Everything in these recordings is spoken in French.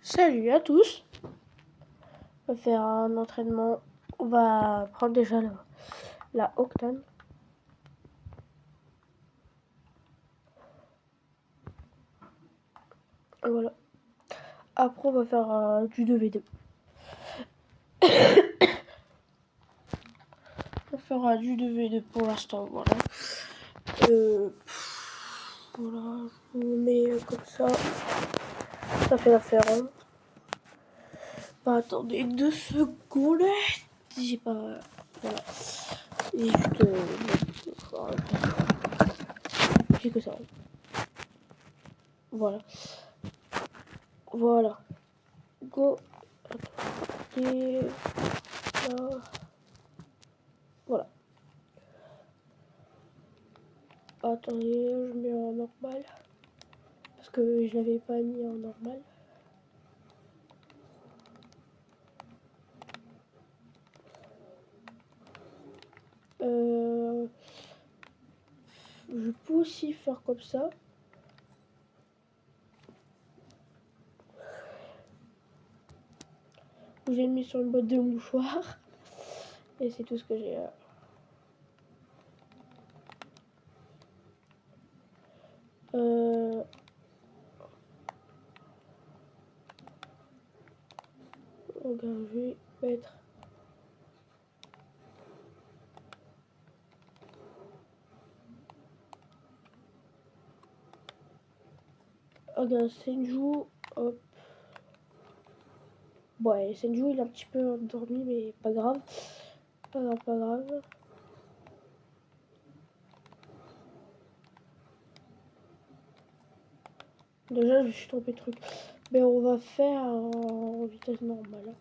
Salut à tous. On va faire un entraînement. On va prendre déjà la octane. Voilà. Après, on va faire du 2v2. On va faire du 2v2 pour l'instant. Voilà. Voilà. Je vous mets comme ça. Ça fait l'affaire. Hein. Bah, attendez 2 secondes. J'ai pas. Voilà. Et juste. J'ai que ça. Voilà. Voilà. Go. Attendez. Là. Voilà. Attendez, je mets en normal. Parce que je l'avais pas mis en normal. Je peux aussi faire comme ça. J'ai mis sur une boîte de mouchoirs. Et c'est tout ce que j'ai. Regarde, je vais mettre. Regarde, Senju. Hop. Ouais, Senju il est un petit peu endormi, mais pas grave. Pas grave, pas grave. Déjà, je suis trompé de truc. Mais on va faire en vitesse normale.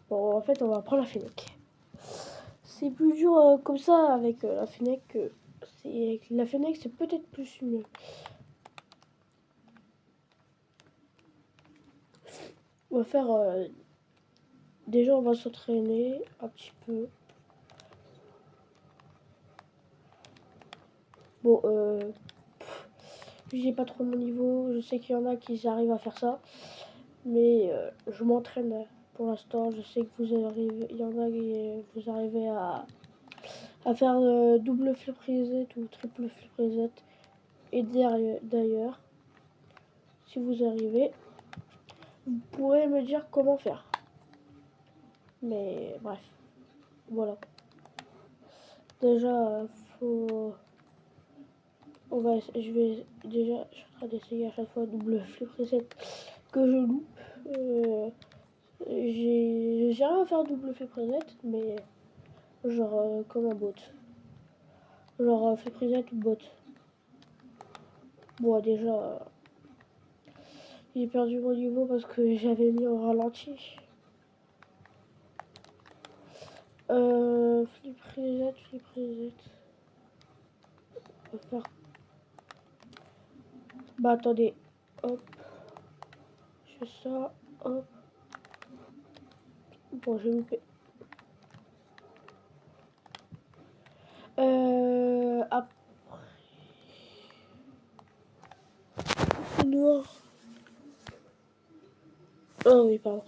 Bon, en fait, on va prendre la Fennec. C'est plus dur comme ça avec la Fennec. Avec la Fennec, c'est peut-être plus mieux. On va faire... déjà, on va s'entraîner un petit peu. Bon, j'ai pas trop mon niveau. Je sais qu'il y en a qui arrivent à faire ça. Mais je m'entraîne pour l'instant. Je sais que vous arrivez, il y en a qui vous arrivez à faire double flip reset ou triple flip reset. Et d'ailleurs, si vous arrivez, vous pourrez me dire comment faire. Mais bref, voilà. Déjà, faut... je suis en train d'essayer à chaque fois double flip reset que je loupe. J'arrive à faire double flip reset, mais genre comme un bot. Genre flip reset ou bot. Bon, déjà, j'ai perdu mon niveau parce que j'avais mis en ralenti. Flip reset, flip reset. On va faire... Bah attendez, hop. Je fais ça, hop. Bon, j'ai loupé. Après... C'est noir. Oh oui, pardon.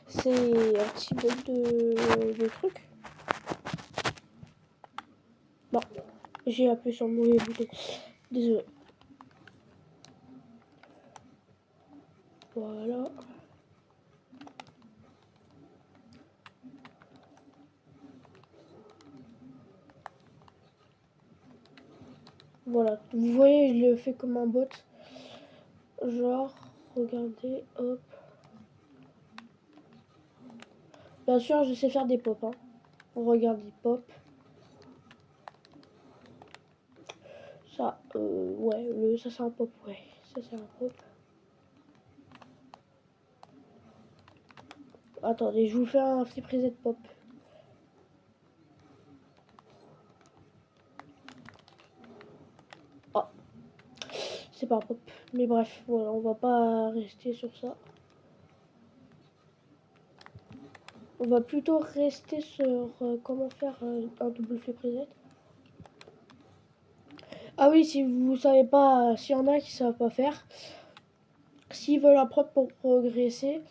C'est un petit bug de truc. Non, j'ai appuyé sur le mauvais bouton. Désolé. Voilà. Voilà. Vous voyez, je le fais comme un bot. Genre, regardez, hop. Bien sûr, je sais faire des pop. Hein. Regardez, pop. Ça, ouais, ça c'est un pop, ouais. Ça c'est un pop. Attendez, je vous fais un flip reset pop. Ah, c'est pas un pop. Mais bref, voilà, on va pas rester sur ça. On va plutôt rester sur comment faire un double flip reset. Ah oui, si vous savez pas, s'il y en a qui savent pas faire, s'ils veulent apprendre pour progresser,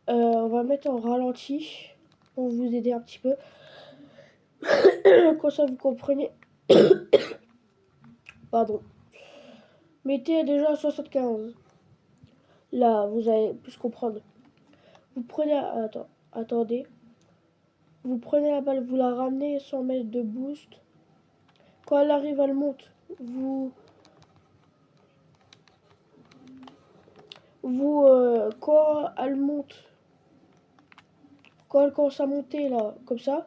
on va mettre en ralenti pour vous aider un petit peu. Comme ça, vous comprenez. Pardon. Mettez déjà à 75. Là, vous allez plus comprendre. Vous prenez... attendez. Vous prenez la balle, vous la ramenez 100 mètres de boost. Quand elle arrive, elle monte. Quand elle monte, quand elle commence à monter, là, comme ça,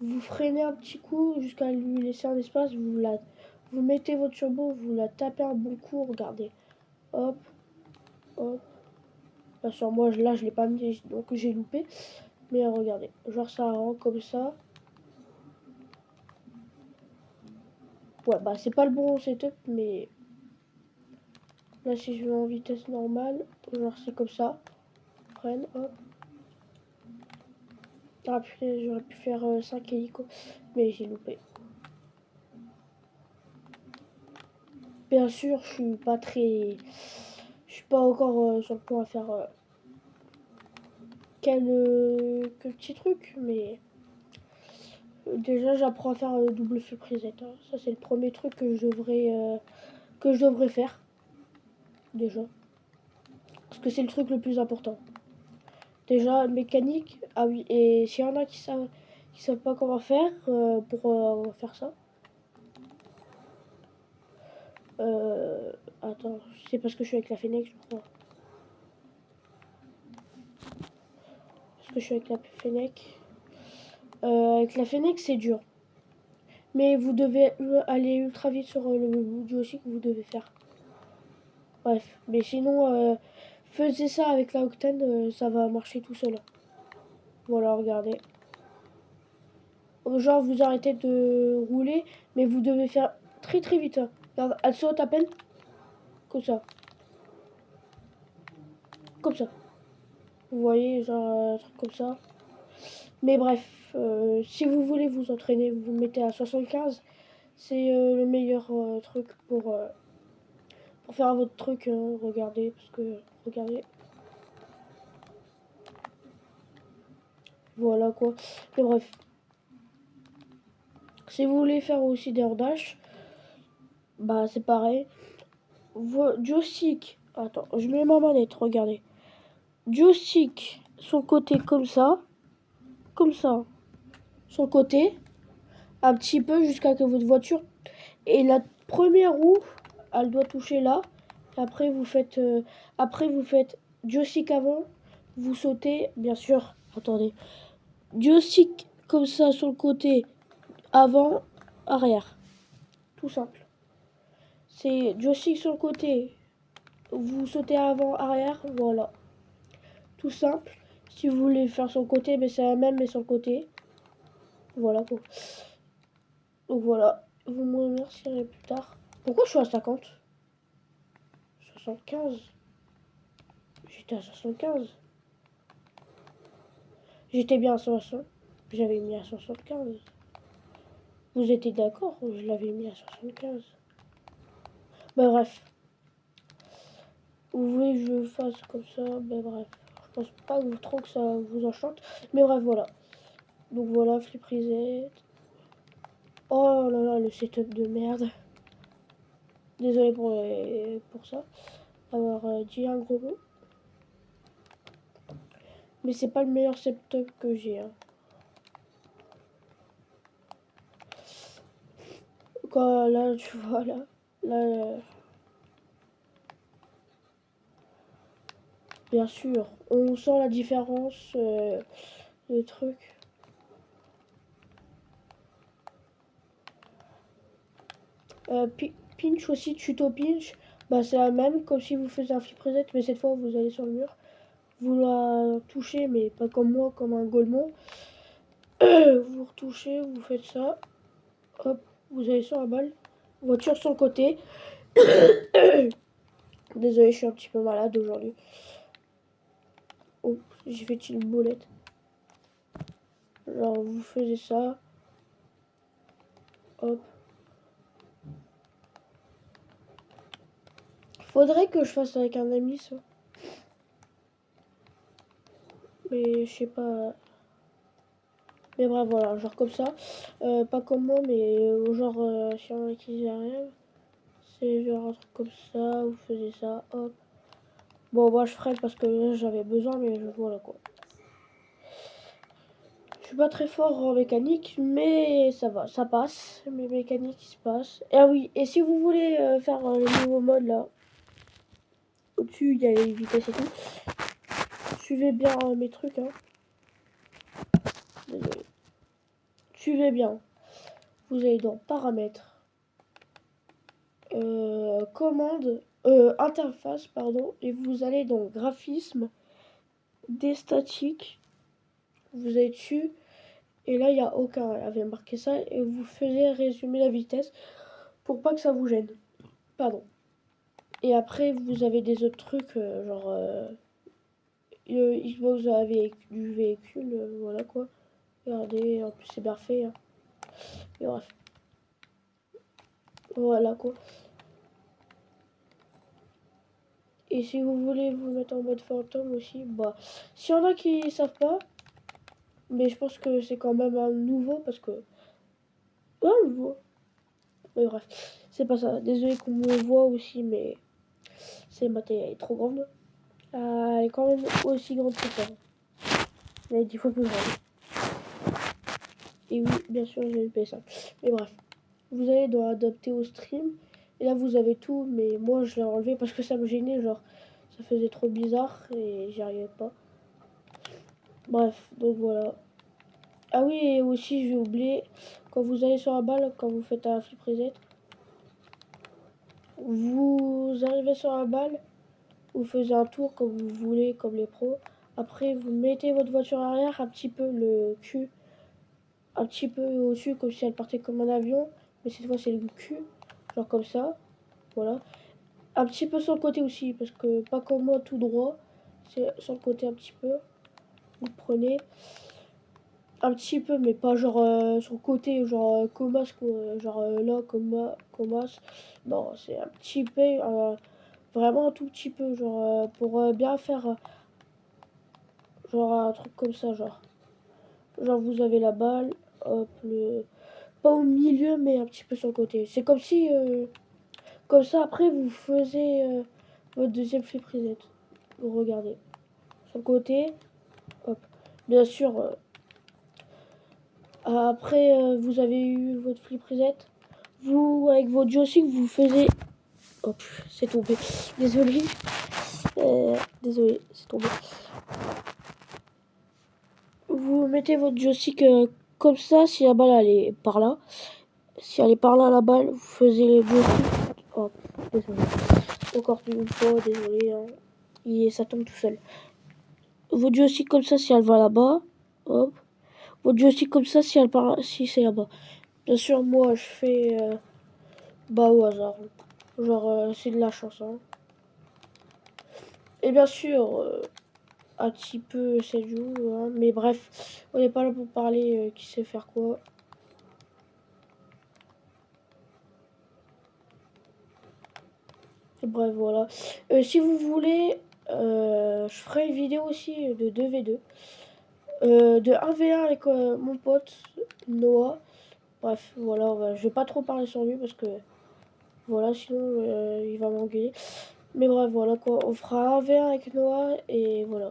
vous freinez un petit coup jusqu'à lui laisser un espace. Vous mettez votre turbo, vous la tapez un bon coup, regardez. Hop, hop. Bien sûr, moi, là, je l'ai pas mis, donc j'ai loupé. Mais regardez, genre ça rentre comme ça. Ouais, bah c'est pas le bon setup, mais là, si je vais en vitesse normale, genre c'est comme ça. Freine, hop. Ah putain, j'aurais pu faire 5 hélicos, mais j'ai loupé. Bien sûr, je suis pas très... Je suis pas encore sur le point à faire quel petit truc, mais déjà j'apprends à faire double flip reset. Hein. Ça c'est le premier truc que je devrais faire déjà, parce que c'est le truc le plus important. Déjà mécanique, ah oui, et s'il y en a qui savent pas comment faire pour faire ça, attends, c'est parce que je suis avec la Fennec, je crois. Parce que je suis avec la Fennec. Avec la Fennec, c'est dur. Mais vous devez aller ultra vite sur le duo aussi que vous devez faire. Bref, mais sinon, faisez ça avec la Octane, ça va marcher tout seul. Voilà, regardez. Genre, vous arrêtez de rouler, mais vous devez faire très très vite. Hein. Regarde, elle saute à peine. Comme ça. Comme ça. Vous voyez, genre, un truc comme ça. Mais bref, si vous voulez vous entraîner, vous mettez à 75. C'est le meilleur truc pour faire votre truc. Hein, regardez, parce que, regardez. Voilà quoi. Mais bref. Si vous voulez faire aussi des dash, bah c'est pareil. Joystick. Attends, je mets ma manette, regardez. Joystick sur le côté comme ça. Comme ça. Sur le côté. Un petit peu jusqu'à que votre voiture. Et la première roue, elle doit toucher là. Après vous faites joystick avant. Vous sautez, bien sûr. Attendez. Joystick comme ça sur le côté. Avant, arrière. Tout simple. C'est joystick sur le côté. Vous sautez avant, arrière, voilà. Tout simple. Si vous voulez faire sur le côté, mais c'est la même, mais sur le côté. Voilà quoi. Donc voilà. Vous me remercierez plus tard. Pourquoi je suis à 50 75. J'étais à 75. J'étais bien à 60. J'avais mis à 75. Vous étiez d'accord? Je l'avais mis à 75. Bah bref. Vous voulez que je fasse comme ça? Bah bref. Je pense pas trop que ça vous enchante. Mais bref, voilà. Donc voilà, flip reset. Oh là là, le setup de merde. Désolé pour ça. Avoir dit un gros mot. Mais c'est pas le meilleur setup que j'ai. Hein. Quand là, tu vois, là. Bien sûr, on sent la différence de trucs. Pinch aussi, tuto pinch. Bah, c'est la même, comme si vous faisiez un flip reset, mais cette fois vous allez sur le mur. Vous la touchez, mais pas comme moi, comme un golemon. Vous retouchez, vous faites ça. Hop, vous allez sur la balle. Voiture sur le côté. Désolé, je suis un petit peu malade aujourd'hui. Oh, j'ai fait une boulette. Genre, vous faisiez ça. Hop. Faudrait que je fasse avec un ami ça. Mais je sais pas. Mais bref, voilà, genre comme ça. Pas comme moi, mais genre, si on a qui y arrive, c'est genre un truc comme ça, vous faisiez ça, hop. Bon, moi je ferai parce que là j'avais besoin, mais voilà quoi. Je suis pas très fort en mécanique, mais ça va, ça passe. Mes mécaniques, ils se passent. Et ah oui, et si vous voulez faire le nouveau mode là, au-dessus il y a les vitesses et tout. Suivez bien mes trucs, hein. Désolé. Suivez bien. Vous allez dans paramètres, commande, interface, pardon, et vous allez dans graphisme, des statiques. Vous allez dessus, et là il n'y a aucun. Elle avait marqué ça, et vous faisiez résumer la vitesse pour pas que ça vous gêne. Pardon. Et après, vous avez des autres trucs, genre Xbox du véhicule, voilà quoi. Regardez, en plus c'est bien fait. Hein. Et bref. Voilà quoi. Et si vous voulez vous mettre en mode fantôme aussi, bah, s'il y en a qui savent pas, mais je pense que c'est quand même un nouveau parce que. Ouais, on le voit. Mais bref, c'est pas ça. Désolé qu'on me voit aussi, mais ma télé elle est trop grande. Elle est quand même aussi grande que ça. Elle est 10 fois plus grande. Et oui, bien sûr, j'ai une PS5. Mais bref, vous allez dans adapter au stream. Et là, vous avez tout, mais moi, je l'ai enlevé parce que ça me gênait. Genre, ça faisait trop bizarre et j'y arrivais pas. Bref, donc voilà. Ah oui, et aussi, j'ai oublié, quand vous allez sur la balle, quand vous faites un flip reset, vous arrivez sur la balle, vous faites un tour comme vous voulez, comme les pros. Après, vous mettez votre voiture arrière un petit peu le cul, un petit peu au-dessus, comme si elle partait comme un avion. Mais cette fois, c'est le cul, genre comme ça. Voilà. Un petit peu sur le côté aussi, parce que pas comme moi tout droit. C'est sur le côté un petit peu. Vous prenez un petit peu, mais pas genre sur le côté, genre Comas, genre là, Comas. Non, c'est un petit peu, vraiment un tout petit peu, genre pour bien faire, genre un truc comme ça, genre. Genre vous avez la balle, hop, pas au milieu, mais un petit peu sur le côté. C'est comme si, comme ça, après vous faisiez votre deuxième flip reset. Vous regardez. Sur le côté, hop. Bien sûr, après vous avez eu votre flip reset. Vous, avec votre joystick, vous faisiez... Hop, c'est tombé. Désolé. Désolé, c'est tombé. Vous mettez votre joystick comme ça, si la balle elle est par là. Si elle est par là, la balle, vous faisiez le joystick. Hop, désolé. Encore une fois, désolé. Hein. Et ça tombe tout seul. Votre joystick comme ça, si elle va là-bas. Hop. Votre joystick comme ça, si elle part, si c'est là-bas. Bien sûr, moi, je fais bah au hasard. Genre, c'est de la chance. Hein. Et bien sûr, un petit peu c'est joue, hein. Mais bref, on n'est pas là pour parler qui sait faire quoi. Et bref, voilà. Si vous voulez, je ferai une vidéo aussi de 2v2. De 1v1 avec mon pote Noah. Bref, voilà, je vais pas trop parler sur lui parce que voilà, sinon il va m'engueuler. Mais bref, voilà quoi, on fera 1v1 avec Noah et voilà.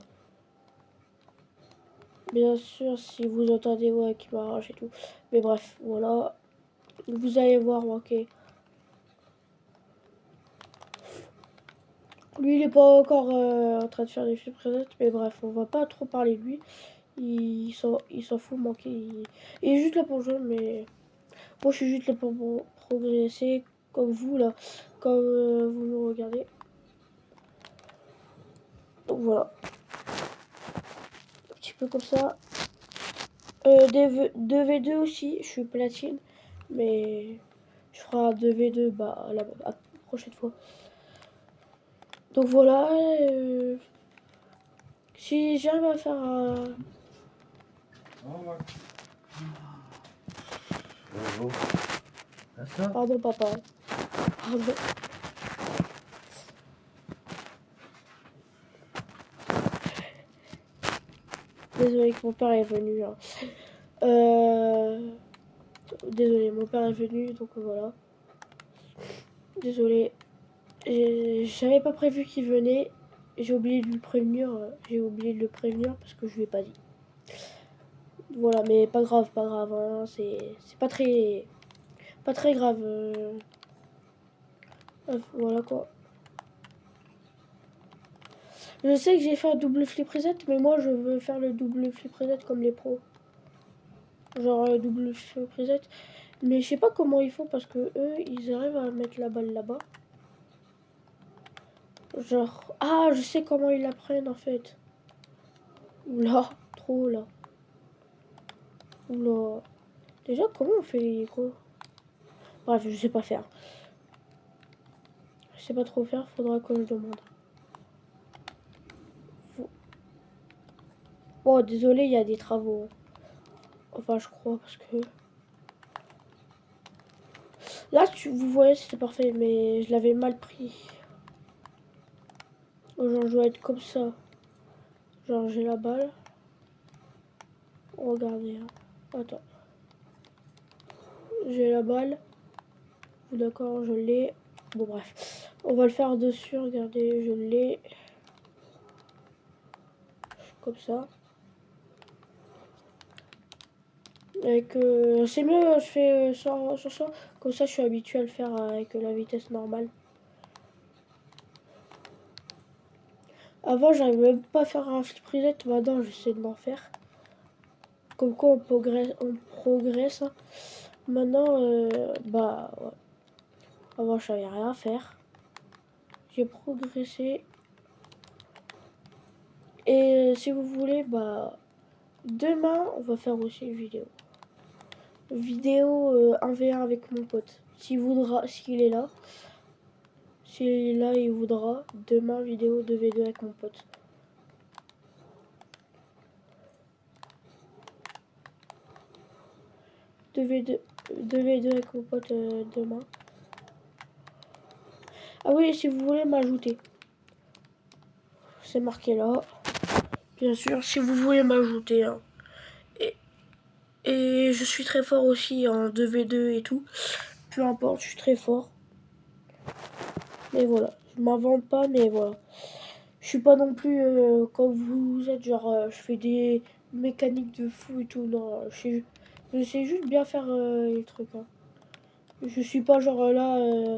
Bien sûr, si vous entendez ouais qui m'arrache et tout. Mais bref, voilà. Vous allez voir, ok. Lui, il est pas encore en train de faire des flip presets, mais bref, on va pas trop parler de lui. Il s'en fout, manquer. Il est juste là pour jouer, mais moi, je suis juste là pour progresser, comme vous, là, comme vous me regardez. Donc voilà. Un petit peu comme ça. 2v2 aussi, je suis platine, mais je ferai un 2v2 bah, la prochaine fois. Donc voilà. Si j'arrive à faire un... Pardon papa. Pardon. désolé que mon père est venu. Hein. Désolé, mon père est venu, donc voilà. Désolé. J'avais pas prévu qu'il venait. J'ai oublié de lui prévenir. J'ai oublié de le prévenir parce que je lui ai pas dit. Voilà, mais pas grave, hein, c'est pas très grave. Voilà quoi. Je sais que j'ai fait un double flip reset, mais moi je veux faire le double flip reset comme les pros. Genre double flip reset. Mais je sais pas comment ils font parce que eux, ils arrivent à mettre la balle là-bas. Genre, ah, je sais comment ils la prennent en fait. Oula, trop là. Oula. Déjà, comment on fait les quoi? Bref, je sais pas faire. Je sais pas trop faire, faudra que je demande. Oh, désolé, il y a des travaux. Enfin, je crois, parce que... Là, vous voyez, c'était parfait, mais je l'avais mal pris. Genre, je dois être comme ça. Genre, j'ai la balle. Regardez. Hein. Attends. J'ai la balle. D'accord, je l'ai. Bon, bref. On va le faire dessus. Regardez, je l'ai. Comme ça. Avec, c'est mieux, je fais sur ça. Comme ça, je suis habitué à le faire avec la vitesse normale. Avant, j'arrivais même pas à faire un flip reset. Maintenant, j'essaie de m'en faire. Comme quoi, on progresse. Hein. Maintenant, bah, ouais. Avant, je savais rien faire. J'ai progressé. Et si vous voulez, bah, demain, on va faire aussi une vidéo. Vidéo 1v1 avec mon pote. S'il voudra, s'il est là. S'il est là, il voudra. Demain, vidéo 2v2 avec mon pote. « 2v2 avec mon pote demain. Ah oui, si vous voulez m'ajouter. C'est marqué là. Bien sûr, si vous voulez m'ajouter. Hein. Et je suis très fort aussi en 2v2 et tout. Peu importe, je suis très fort. Mais voilà, je m'invente pas, mais voilà. Je suis pas non plus comme vous êtes, genre je fais des mécaniques de fou et tout. Non, je sais juste bien faire les trucs. Hein. Je suis pas genre là.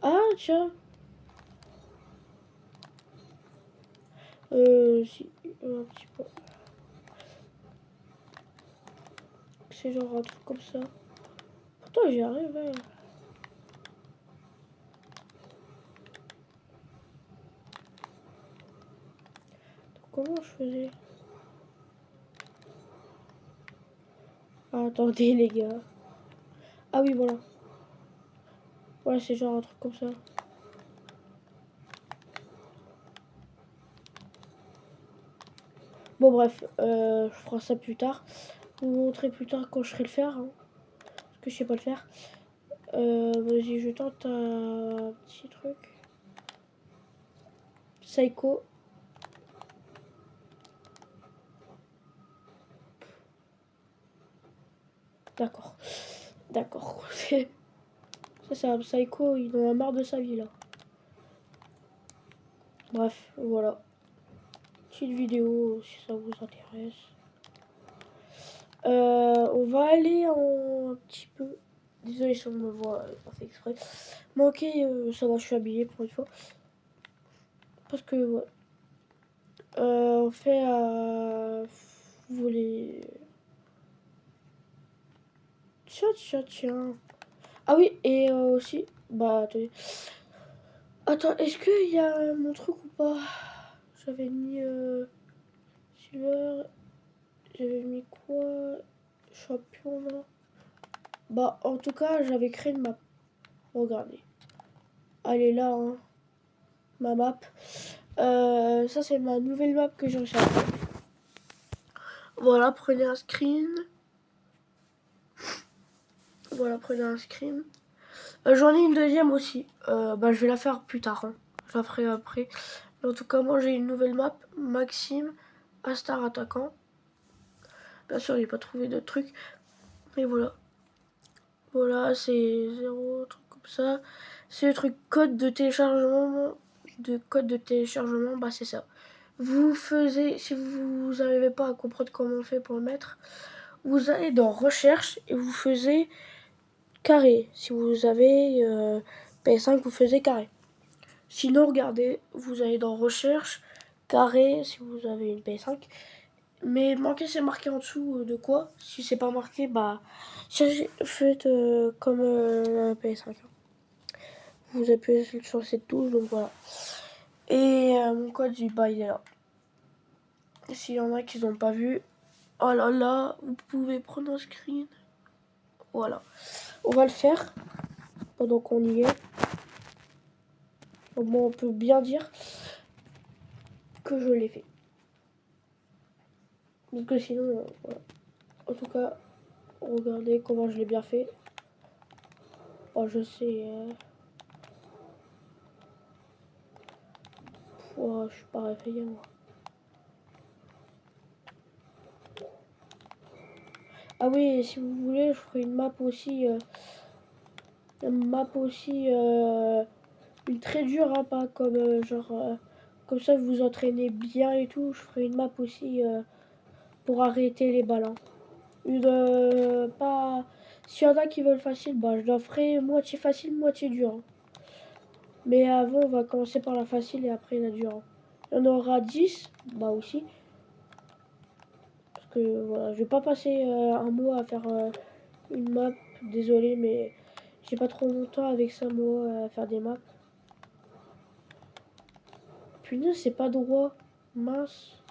Ah, tiens. Si, un petit peu. C'est genre un truc comme ça. Pourtant, j'y arrive. Hein. Comment je faisais? Ah, attendez, les gars. Ah oui, voilà. Voilà, c'est genre un truc comme ça. Bon, bref, je ferai ça plus tard. Je vous montrer plus tard quand je serai le faire. Hein, parce que je sais pas le faire. Vas-y, je tente un petit truc. Psycho. D'accord. D'accord. Ça, c'est un psycho. Il en a marre de sa vie, là. Bref, voilà. Petite vidéo, si ça vous intéresse. On va aller en un petit peu... Désolé si on me voit pas fait exprès. Mais ok, ça va, je suis habillée pour une fois. Parce que, ouais. On fait vous voulez... Tiens. Ah oui, et aussi... Bah, attendez. Attends, est-ce qu'il y a mon truc ou pas? J'avais mis... Silver... J'avais mis quoi? Champion, là. Bah, en tout cas, j'avais créé une map. Regardez. Elle est là, hein. Ma map. Ça, c'est ma nouvelle map que j'ai recherchée. Voilà, prenez un screen. Voilà, prenez un screen. J'en ai une deuxième aussi. Bah, je vais la faire plus tard. Hein. Je la ferai après. Mais en tout cas, moi, j'ai une nouvelle map. Maxime, Astar attaquant. Bien sûr, j'ai pas trouvé de truc. Mais voilà. Voilà, c'est 0, truc comme ça. C'est le truc code de téléchargement. Bah c'est ça. Vous faisiez, si vous n'arrivez pas à comprendre comment on fait pour le mettre, vous allez dans recherche et vous faisiez carré. Si vous avez PS5, vous faisiez carré. Sinon, regardez, vous allez dans recherche, carré, si vous avez une PS5. Mais manqué, c'est marqué en dessous de quoi. Si c'est pas marqué, bah, faites comme la PS5. Vous appuyez sur cette touche, donc voilà. Et mon code, bah, il est là. S'il y en a qui n'ont pas vu, oh là là, vous pouvez prendre un screen. Voilà. On va le faire pendant qu'on y est. Au moins, on peut bien dire que je l'ai fait. Parce que sinon, voilà. En tout cas, regardez comment je l'ai bien fait. Oh, je sais. Oh, je suis pas réveillée, moi. Ah oui, si vous voulez, je ferai une map aussi. Une très dure, hein, pas comme genre. Comme ça, vous vous entraînez bien et tout. Je ferai une map aussi pour arrêter les balles. Hein. Pas. S'il y en a qui veulent facile, bah je la ferai moitié facile, moitié dur. Hein. Mais avant, on va commencer par la facile et après la dure. Hein. Il y en aura 10, bah aussi. Parce que voilà, je vais pas passer un mois à faire une map. Désolé, mais j'ai pas trop longtemps avec ça, moi, à faire des maps. Punaise, c'est pas droit. Mince.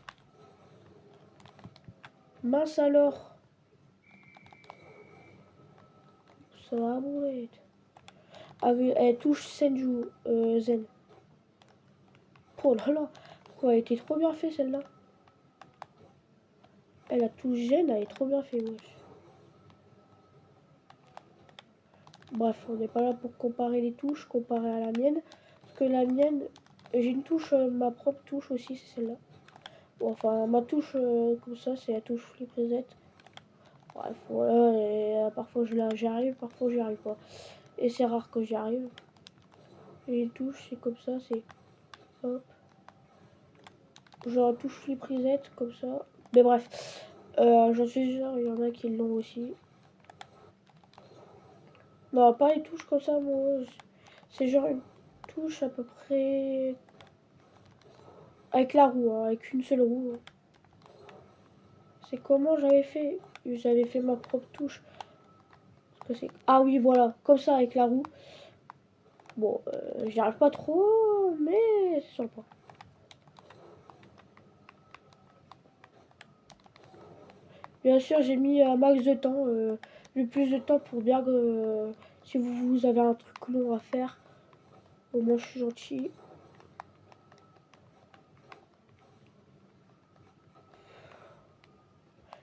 Mince alors. Ça va mourir. Ah oui, elle touche Senju, Zen. Oh là là. Quoi, elle était trop bien fait celle-là. Elle a touche Zen, elle est trop bien fait, wesh. Bref, on n'est pas là pour comparer les touches, comparé à la mienne. Parce que la mienne, j'ai une touche, ma propre touche aussi, c'est celle-là. Bon, enfin, ma touche comme ça, c'est la touche flip reset. Bref, voilà, et parfois j'y arrive, parfois j'y arrive pas. Et c'est rare que j'y arrive. Et une touche, c'est comme ça, c'est hop. Genre touche flip reset, comme ça. Mais bref, j'en suis sûr, il y en a qui l'ont aussi. Non, pas les touches comme ça, moi. C'est genre une touche à peu près avec la roue, hein, avec une seule roue. Hein. C'est comment j'avais fait. J'avais fait ma propre touche. Ah oui, voilà, comme ça avec la roue. Bon, j'y arrive pas trop, mais c'est sympa. Bien sûr, j'ai mis un max de temps, le plus de temps pour bien que si vous avez un truc long à faire, au moins je suis gentil.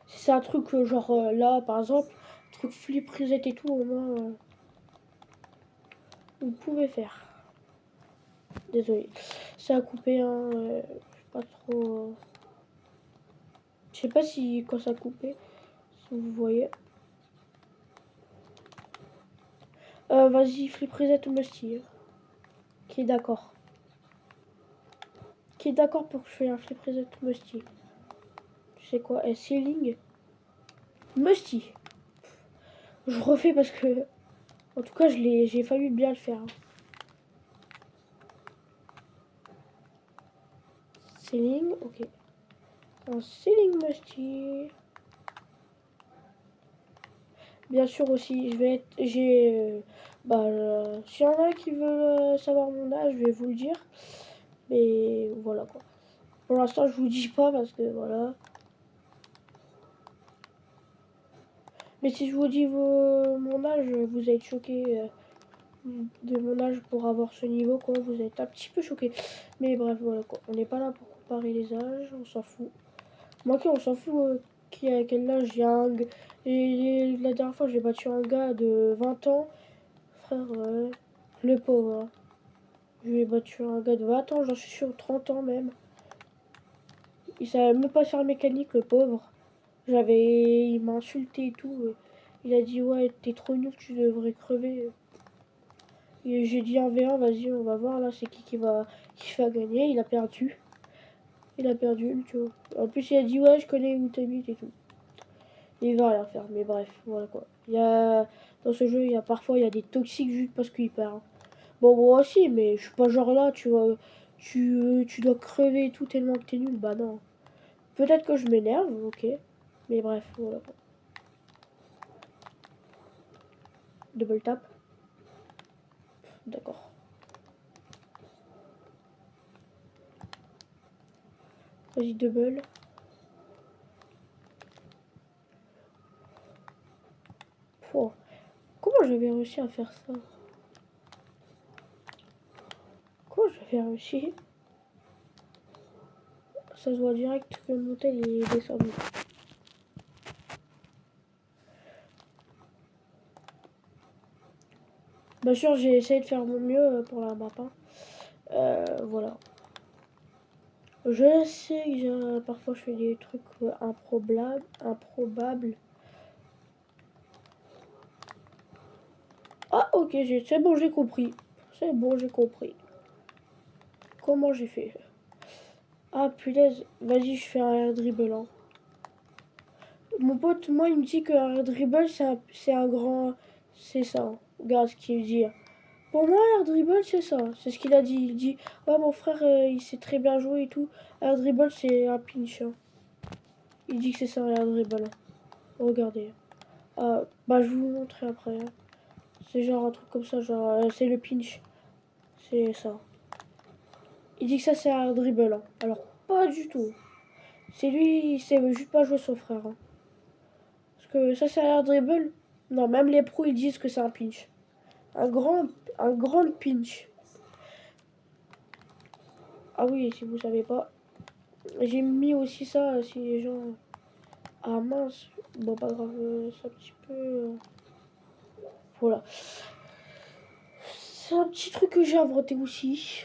Si c'est un truc genre là, par exemple, truc flip reset et tout, au moins vous pouvez faire. Désolé, ça a coupé, hein, pas trop. Je sais pas si quand ça a coupé, si vous voyez. Vas-y, flip reset ou Musty. Qui est d'accord. Qui est d'accord pour que je fasse un flip reset ou Musty. Tu sais quoi, ceiling Musty. Je refais parce que. En tout cas, j'ai fallu bien le faire. Hein. Ceiling, ok. Un ceiling Musty. Bien sûr aussi, je vais être. S'il y en a qui veulent savoir mon âge, je vais vous le dire. Mais voilà quoi. Pour l'instant, je vous dis pas parce que voilà. Mais si je vous dis mon âge, vous allez être choqué de mon âge pour avoir ce niveau quoi. Vous allez être un petit peu choqué. Mais bref, voilà quoi. On n'est pas là pour comparer les âges, on s'en fout. Moi, on s'en fout qui a quel âge. J'ai un. Et la dernière fois, j'ai battu un gars de 20 ans. Frère, le pauvre. Hein. J'ai battu un gars de 20 ans, j'en suis sûr 30 ans même. Il savait même pas faire mécanique, le pauvre. Il m'a insulté et tout. Il a dit ouais, t'es trop nul, tu devrais crever. Et j'ai dit 1v1, vas-y, on va voir là, c'est qui va gagner. Il a perdu. Il a perdu, tu vois. En plus, il a dit ouais, je connais où t'habites et tout. Il va rien faire, mais bref, voilà quoi. Dans ce jeu, parfois il y a des toxiques juste parce qu'il perd. Hein. Bon, moi aussi, mais je suis pas genre là, tu vois. Tu dois crever et tout tellement que t'es nul. Bah non. Peut-être que je m'énerve, ok. Mais bref, voilà. Double tap. D'accord. Vas-y, double. Oh. Comment j'avais réussi à faire ça? Comment j'avais réussi? Ça se voit direct que mon tel est descendu. Bien sûr, j'ai essayé de faire mon mieux pour la map. Hein. Voilà. Je sais que parfois je fais des trucs improbables. Ah ok, c'est bon, j'ai compris. C'est bon, j'ai compris. Comment j'ai fait? Ah punaise, vas-y, je fais un air dribble. Hein. Mon pote, moi, il me dit qu'un air dribble, c'est un grand... C'est ça. Hein. Regarde ce qu'il me dit. Pour moi, air dribble, c'est ça. C'est ce qu'il a dit. Il dit, ouais, mon frère, il sait très bien jouer et tout. Air dribble, c'est un pinch. Hein. Il dit que c'est ça, un air dribble. Regardez. Bah, je vais vous montrer après. Hein. C'est genre un truc comme ça, genre, c'est le pinch. C'est ça. Il dit que ça, c'est un dribble. Hein. Alors, pas du tout. C'est lui, il sait juste pas jouer son frère. Hein. Parce que ça, c'est un dribble. Non, même les pros, ils disent que c'est un pinch. Un grand pinch. Ah oui, si vous savez pas. J'ai mis aussi ça, si les gens... Ah mince. Bon, pas grave, c'est un petit peu... Voilà. C'est un petit truc que j'ai inventé aussi.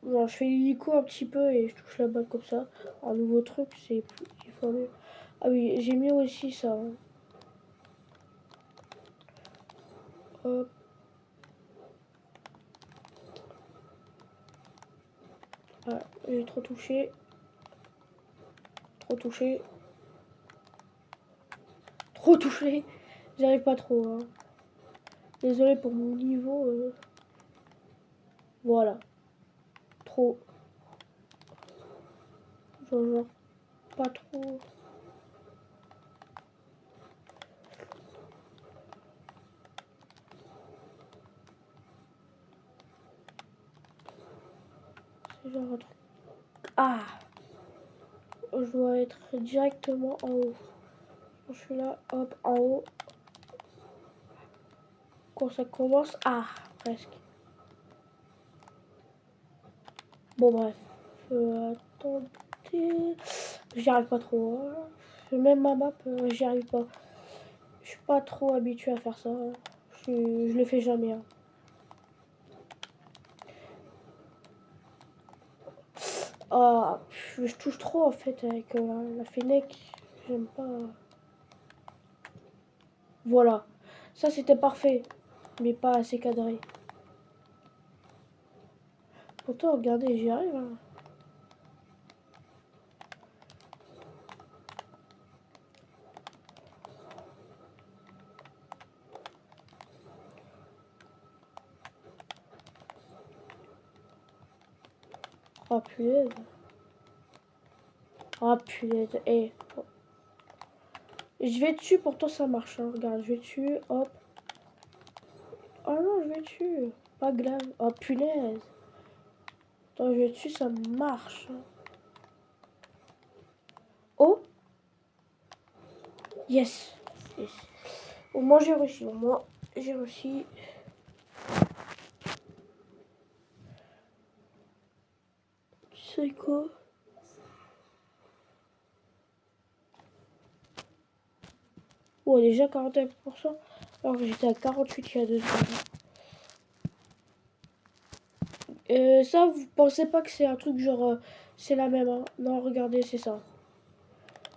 Genre, je fais l'hélico un petit peu et je touche la balle comme ça. Un nouveau truc, c'est plus... mieux. Ah oui, j'ai mis aussi ça. Hein. Hop. Ah, j'ai trop touché. Trop touché. Trop touché. J'arrive pas trop. Hein. Désolé pour mon niveau. Voilà. Trop. Genre, pas trop. C'est genre un truc. Ah! Je dois être directement en haut. Je suis là, hop, en haut. Quand ça commence. Ah! Presque. Bon, bref. Attendez. J'y arrive pas trop. Hein. Même ma map, j'y arrive pas. Je suis pas trop habitué à faire ça. Hein. Je le fais jamais. Hein. Ah, je touche trop en fait avec la Fennec. J'aime pas. Voilà. Ça c'était parfait. Mais pas assez cadré. Pourtant, regardez, j'y arrive. Hein. Oh punaise. Oh punaise. Eh. Je vais dessus, pourtant ça marche. Hein. Regarde, je vais dessus. Hop. Oh non, je vais dessus. Pas grave. Oh punaise. Attends, je vais dessus, ça marche. Oh. Yes. Yes. Au moins j'ai réussi. Au moins j'ai réussi. Tu sais quoi? Oh, déjà 41%. Alors que j'étais à 48 il y a 2 secondes. Ça, vous pensez pas que c'est un truc genre... c'est la même, hein. Non, regardez, c'est ça.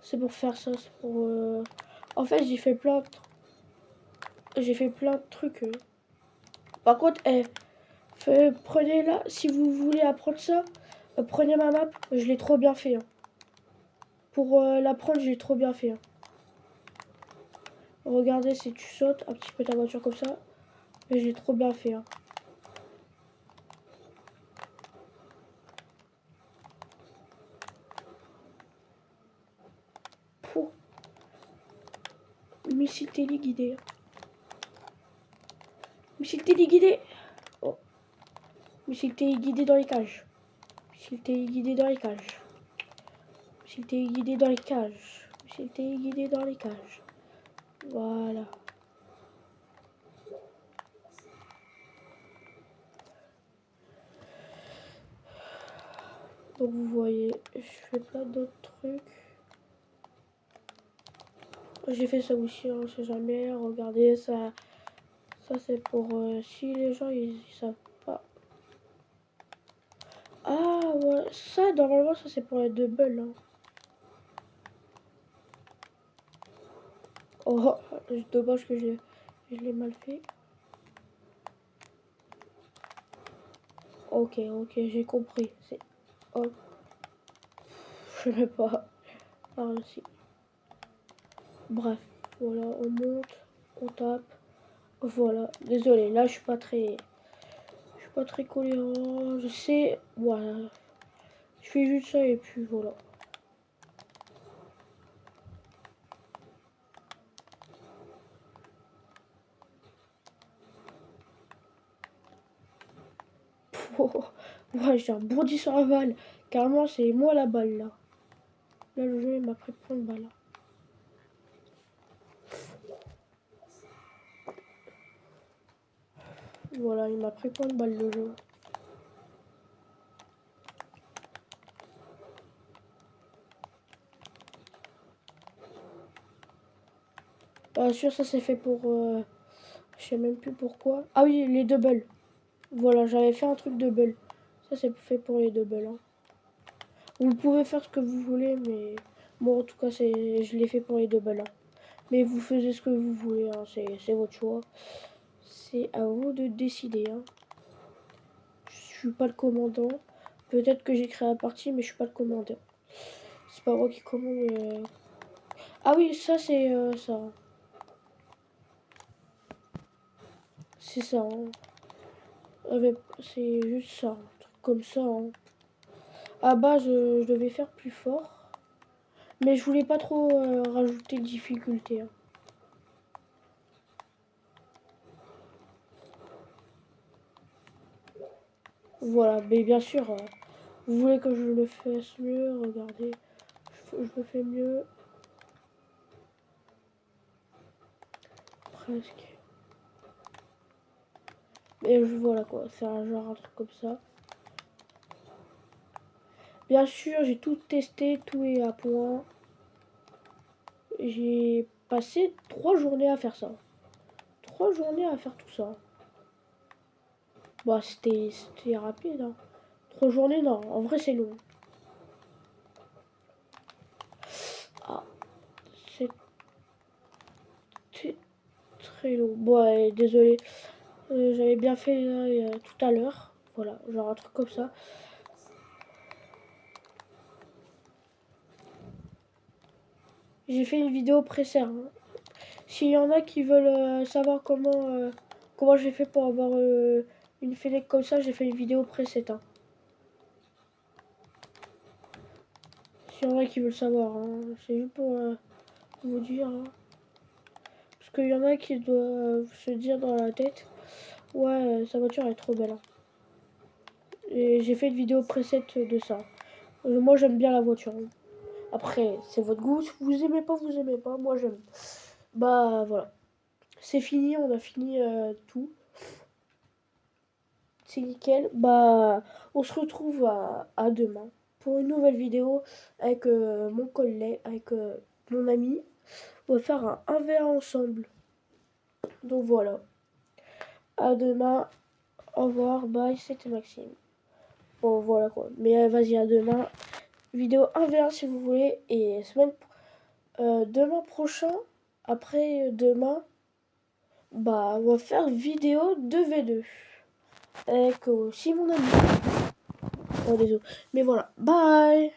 C'est pour faire ça, c'est pour... En fait, j'ai fait plein de trucs. Par contre, prenez là, si vous voulez apprendre ça, prenez ma map, je l'ai trop bien fait. Hein. Pour l'apprendre, j'ai trop bien fait. Hein. Regardez, si tu sautes un petit peu ta voiture comme ça, j'ai trop bien fait. Hein. Pouh. Missile téléguidé. Missile téléguidé. Oh. Missile téléguidé dans les cages. Missile téléguidé dans les cages. Missile téléguidé dans les cages. Missile téléguidé dans les cages. Voilà. Donc vous voyez, je fais plein d'autres trucs. J'ai fait ça aussi, on sait jamais. Regardez, ça c'est pour si les gens ils savent pas. Ah ouais, ça normalement ça c'est pour les doubles. Hein. Oh, dommage que je l'ai mal fait. Ok, j'ai compris. C'est hop, je sais pas. Par ici. Bref, voilà, on monte, on tape. Voilà, désolé, là je suis pas très cohérent. Je sais, voilà, je fais juste ça et puis voilà. Oh, ouais, j'ai rebondi sur la balle. Carrément, c'est moi la balle là. Là, le jeu il m'a pris plein de balles. Voilà, il m'a pris plein de balles le jeu. Sûr, ça c'est fait pour. Je sais même plus pourquoi. Ah oui, les doubles. Voilà, j'avais fait un truc double. Ça c'est fait pour les doubles. Hein. Vous pouvez faire ce que vous voulez, mais moi en tout cas, je l'ai fait pour les doubles. Hein. Mais vous faites ce que vous voulez, hein. C'est votre choix. C'est à vous de décider. Hein. Je suis pas le commandant. Peut-être que j'ai créé la partie, mais je suis pas le commandant. C'est pas moi qui commande. Ah oui, ça c'est ça. C'est ça. Hein. C'est juste ça. Un truc comme ça. Hein. Ah bah, je devais faire plus fort. Mais je voulais pas trop rajouter de difficulté. Hein. Voilà, mais bien sûr, vous voulez que je le fasse mieux, regardez, je le fais mieux. Presque. Et voilà quoi, c'est un genre un truc comme ça. Bien sûr, j'ai tout testé, tout est à point. J'ai passé 3 journées à faire ça. 3 journées à faire tout ça. Bah, c'était rapide. Hein. 3 journées, non. En vrai, c'est long. Ah, c'était très long. Bon, ouais, désolé. J'avais bien fait là, tout à l'heure. Voilà, genre un truc comme ça. J'ai fait une vidéo pré-serve. Hein. S'il y en a qui veulent savoir comment j'ai fait pour avoir une Fennec comme ça, j'ai fait une vidéo preset. Hein. S'il y en a qui veulent savoir, hein. C'est juste pour vous dire. Hein. Parce qu'il y en a qui doivent se dire dans la tête, ouais, sa voiture est trop belle. Hein. Et j'ai fait une vidéo preset de ça. Moi, j'aime bien la voiture. Hein. Après, c'est votre goût. Si vous aimez pas, vous aimez pas. Moi, j'aime. Bah, voilà. C'est fini, on a fini tout. C'est nickel. Bah, on se retrouve à demain pour une nouvelle vidéo avec mon collègue, avec mon ami. On va faire un 1v1 ensemble. Donc voilà. À demain. Au revoir. Bye. C'était Maxime. Bon, voilà quoi. Mais vas-y, à demain. Vidéo 1v1 si vous voulez. Et demain prochain, après demain, bah on va faire vidéo 2v2 avec aussi mon ami. Oh désolé. Mais voilà, bye.